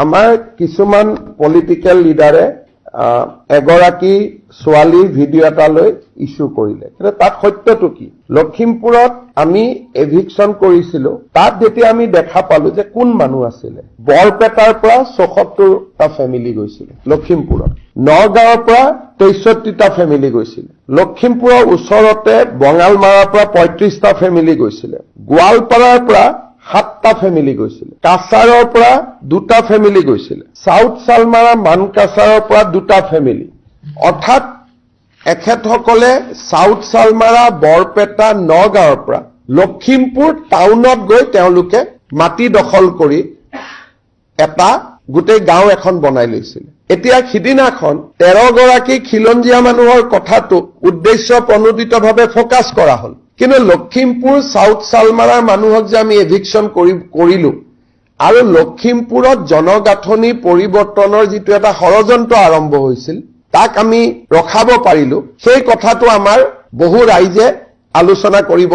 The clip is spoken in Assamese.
আমাৰ কিছুমান পলিটিক্যাল লিডাৰে এগৰাকী ছোৱালীৰ ভিডিঅ' এটা লৈ ইস্যু কৰিলে। কিন্তু তাত সত্যটো কি? লখিমপুৰত আমি এভিকশন কৰিছিলো, তাত যেতিয়া আমি দেখা পালো যে কোন মানুহ আছিলে। বৰপেটাৰ পৰা ৭৪টা ফেমিলি গৈছিল লখিমপুৰত, নগাঁৱৰ পৰা ৬৩টা ফেমিলি গৈছিল, লখিমপুৰৰ ওচৰতে বঙালমাৰাৰ পৰা ৩৫টা ফেমিলি গৈছিলে, গোৱালপাৰাৰ পৰা 7টা ফেমিলি গৈছিল, কাছাৰৰ পৰা 2টা ফেমিলি গৈছিল, সাউথ সালমাৰা মানকাছাৰৰ পৰা 2টা ফেমিলি। অৰ্থাৎ এখেতসকলে সাউথ সালমাৰা, বৰপেটা, নগাঁৱৰ পৰা লখিমপুৰ টাউনত গৈ তেওঁলোকে মাটি দখল কৰি এটা গোটেই গাঁও এখন বনাই লৈছিল। এতিয়া সিদিনাখন 13 গৰাকী খিলঞ্জীয়া মানুহৰ কথাটো উদ্দেশ্য প্ৰণোদিতভাৱে ফোকাছ কৰা হ'ল। কিন্তু লখিমপুৰ সাউথ সালমাৰাৰ মানুহক যে আমি এভিকশন কৰিলো আৰু লখিমপুৰত জনগাঁথনি পৰিৱৰ্তনৰ যিটো এটা ষড়যন্ত্ৰ আৰম্ভ হৈছিল তাক আমি ৰখাব পাৰিলো, সেই কথাটো আমাৰ বহু ৰাইজে আলোচনা কৰিব